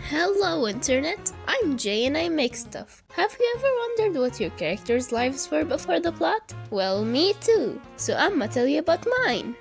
Hello Internet, I'm Jay and I make stuff. Have you ever wondered what your characters' lives were before the plot? Well, me too, so I'ma tell you about mine.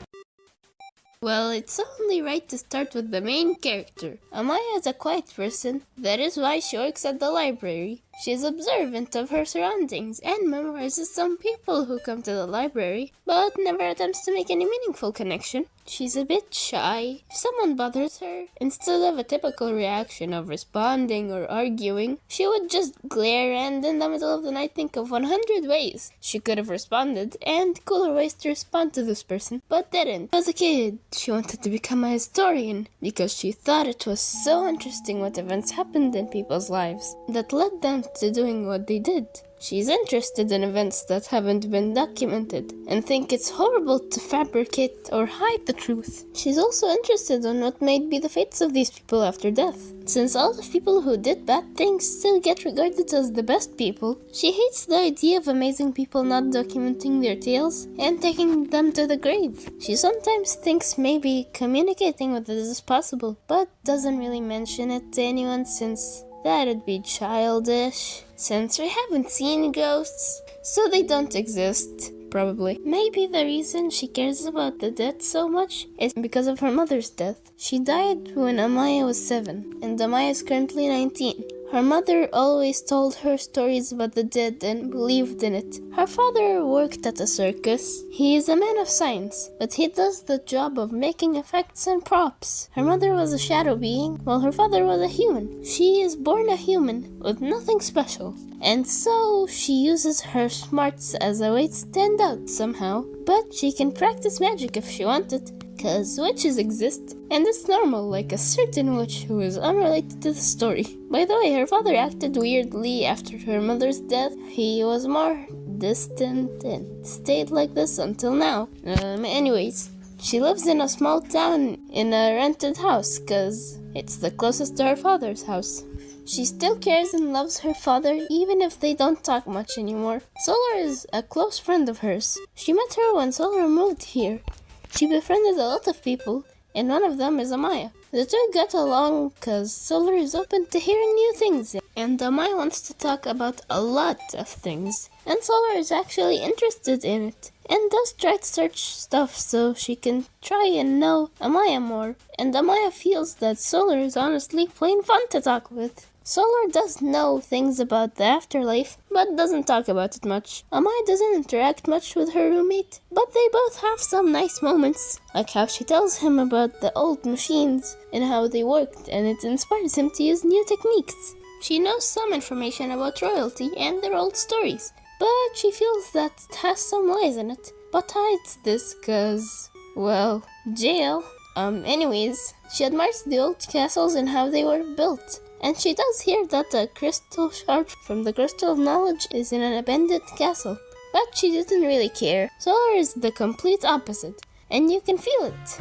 Well, it's only right to start with the main character. Amaya is a quiet person, that is why she works at the library. She is observant of her surroundings and memorizes some people who come to the library, but never attempts to make any meaningful connection. She's a bit shy. If someone bothers her, instead of a typical reaction of responding or arguing, she would just glare and in the middle of the night think of 100 ways she could have responded and cooler ways to respond to this person, but didn't. As a kid, she wanted to become a historian because she thought it was so interesting what events happened in people's lives that led them to doing what they did. She's interested in events that haven't been documented and think it's horrible to fabricate or hide the truth. She's also interested in what might be the fates of these people after death. Since all the people who did bad things still get regarded as the best people, she hates the idea of amazing people not documenting their tales and taking them to the grave. She sometimes thinks maybe communicating with this is possible, but doesn't really mention it to anyone since that'd be childish. Since we haven't seen ghosts, so they don't exist, probably. Maybe the reason she cares about the dead so much is because of her mother's death. She died when Amaya was 7, and Amaya is currently 19. Her mother always told her stories about the dead and believed in it. Her father worked at a circus. He is a man of science, but he does the job of making effects and props. Her mother was a shadow being, while her father was a human. She is born a human, with nothing special. And so, she uses her smarts as a way to stand out somehow. But she can practice magic if she wanted, cause witches exist, and it's normal, like a certain witch who is unrelated to the story. By the way, her father acted weirdly after her mother's death. He was more distant and stayed like this until now. Anyways, she lives in a small town in a rented house, cause it's the closest to her father's house. She still cares and loves her father even if they don't talk much anymore. Solar is a close friend of hers. She met her when Solar moved here. She befriended a lot of people, and one of them is Amaya. The two got along cause Solar is open to hearing new things, and Amaya wants to talk about a lot of things, and Solar is actually interested in it, and does try to search stuff so she can try and know Amaya more, and Amaya feels that Solar is honestly plain fun to talk with. Solar does know things about the afterlife, but doesn't talk about it much. Amaya doesn't interact much with her roommate, but they both have some nice moments, like how she tells him about the old machines and how they worked, and it inspires him to use new techniques. She knows some information about royalty and their old stories, but she feels that it has some lies in it, but hides this cause, well, jail. Anyways, she admires the old castles and how they were built. And she does hear that the crystal shard from the Crystal of Knowledge is in an abandoned castle. But she didn't really care. Solar is the complete opposite, and you can feel it.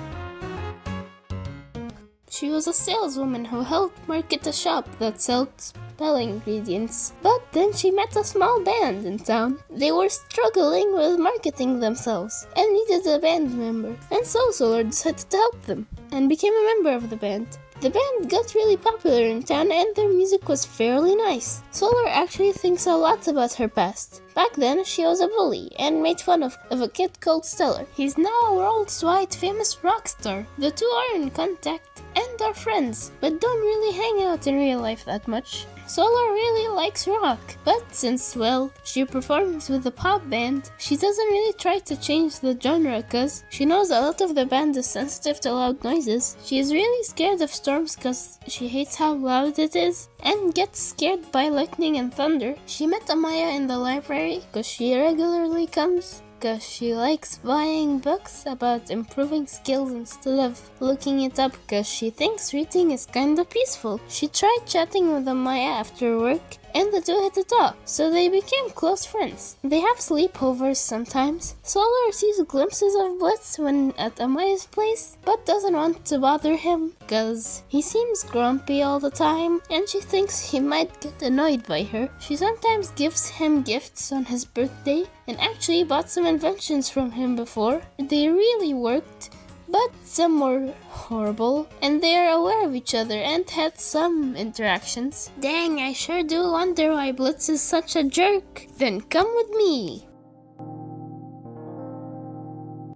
She was a saleswoman who helped market a shop that sold spell ingredients. But then she met a small band in town. They were struggling with marketing themselves and needed a band member. And so Solar decided to help them and became a member of the band. The band got really popular in town and their music was fairly nice. Solar actually thinks a lot about her past. Back then, she was a bully and made fun of a kid called Stellar. He's now a worldwide famous rock star. The two are in contact and are friends, but don't really hang out in real life that much. Solar really likes rock, but since, well, she performs with a pop band, she doesn't really try to change the genre cause she knows a lot of the band is sensitive to loud noises. She is really scared of storms cause she hates how loud it is and gets scared by lightning and thunder. She met Amaya in the library cause she regularly comes cause she likes buying books about improving skills instead of looking it up cause she thinks reading is kinda peaceful. She tried chatting with Amaya after work and the two hit it off, so they became close friends. They have sleepovers sometimes. Solar sees glimpses of Blitz when at Amaya's place, but doesn't want to bother him, cause he seems grumpy all the time, and she thinks he might get annoyed by her. She sometimes gives him gifts on his birthday, and actually bought some inventions from him before. They really worked, but some were horrible, and they are aware of each other and had some interactions. Dang, I sure do wonder why Blitz is such a jerk. Then come with me.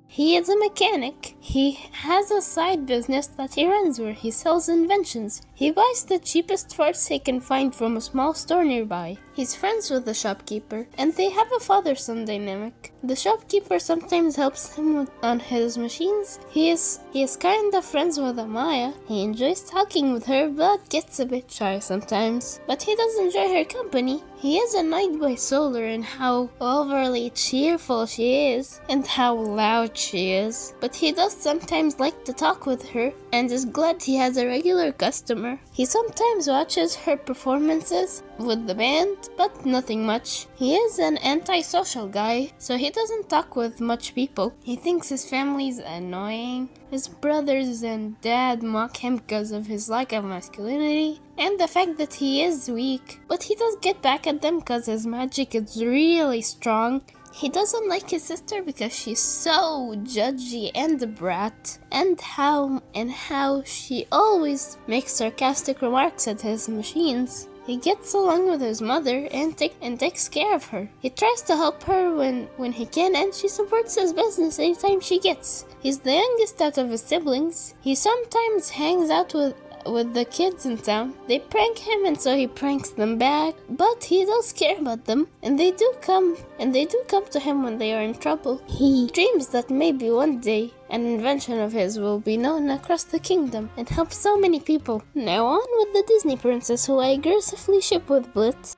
He is a mechanic. He has a side business that he runs where he sells inventions. He buys the cheapest parts he can find from a small store nearby. He's friends with the shopkeeper, and they have a father-son dynamic. The shopkeeper sometimes helps him on his machines. He is kinda friends with Amaya. He enjoys talking with her, but gets a bit shy sometimes. But he does enjoy her company. He is annoyed by Solar and how overly cheerful she is, and how loud she is. But he does sometimes like to talk with her, and is glad he has a regular customer. He sometimes watches her performances with the band, but nothing much. He is an antisocial guy, so he doesn't talk with much people. He thinks his family's annoying. His brothers and dad mock him because of his lack of masculinity and the fact that he is weak, but he does get back at them because his magic is really strong. He doesn't like his sister because she's so judgy and a brat, and how she always makes sarcastic remarks at his machines. He gets along with his mother and takes care of her. He tries to help her when he can, and she supports his business anytime she gets. He's the youngest out of his siblings. He sometimes hangs out with the kids in town. They prank him, and so he pranks them back, but he does care about them, and they do come to him when they are in trouble. He dreams that maybe one day an invention of his will be known across the kingdom and help so many people. Now on with the Disney princess who I aggressively ship with Blitz.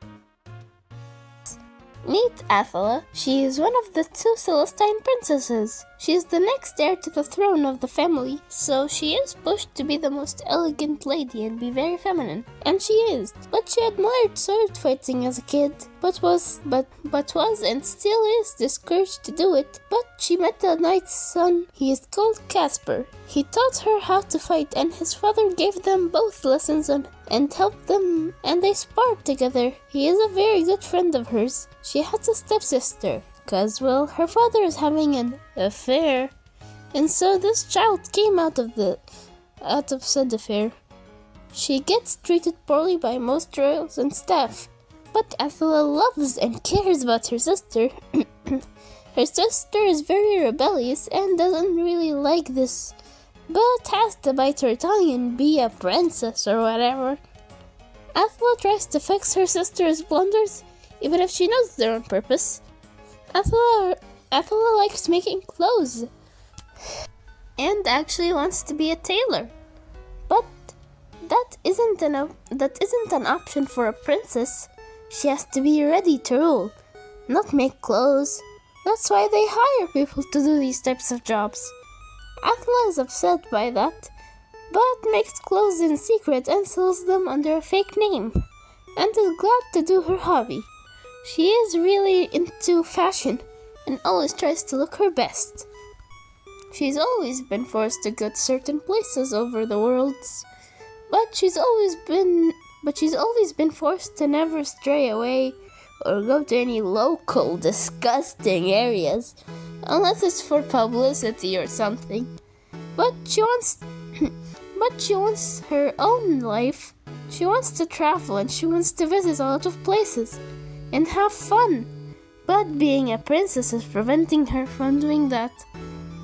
Meet Athela. She is one of the 2 Celestine princesses. She is the next heir to the throne of the family, so she is pushed to be the most elegant lady and be very feminine. And she is. But she admired sword fighting as a kid, but was and still is discouraged to do it. But she met a knight's son. He is called Casper. He taught her how to fight, and his father gave them both lessons and helped them, and they sparred together. He is a very good friend of hers. She has a stepsister, cause, well, her father is having an affair, and so this child came out of said affair. She gets treated poorly by most royals and staff, but Athela loves and cares about her sister. Her sister is very rebellious and doesn't really like this, but has to bite her tongue and be a princess or whatever. Athela tries to fix her sister's blunders, even if she knows they're on purpose. Athela likes making clothes and actually wants to be a tailor, but that isn't an option for a princess. She has to be ready to rule, not make clothes. That's why they hire people to do these types of jobs. Athela is upset by that, but makes clothes in secret and sells them under a fake name, and is glad to do her hobby. She is really into fashion and always tries to look her best. She's always been forced to go to certain places over the worlds, but she's always been forced to never stray away or go to any local disgusting areas unless it's for publicity or something. But she wants her own life. She wants to travel and she wants to visit a lot of places and have fun. But being a princess is preventing her from doing that,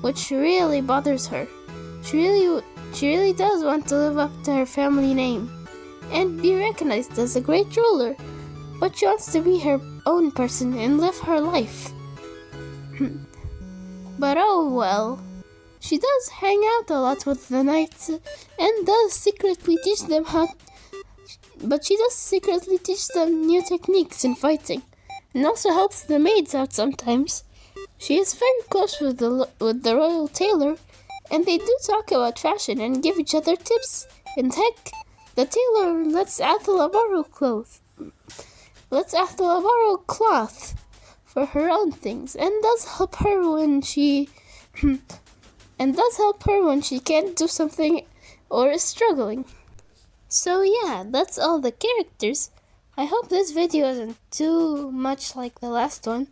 which really bothers her. She really does want to live up to her family name and be recognized as a great ruler, but she wants to be her own person and live her life. But oh well. She does hang out a lot with the knights and does secretly teach them new techniques in fighting, and also helps the maids out sometimes. She is very close with the royal tailor, and they do talk about fashion and give each other tips. And heck, the tailor lets Athela borrow cloth for her own things, and does help her when she can't do something or is struggling. So yeah, that's all the characters. I hope this video isn't too much like the last one.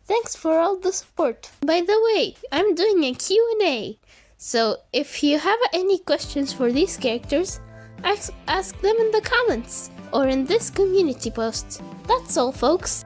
Thanks for all the support. By the way, I'm doing a Q&A, So if you have any questions for these characters, ask them in the comments or in this community post. That's all, folks.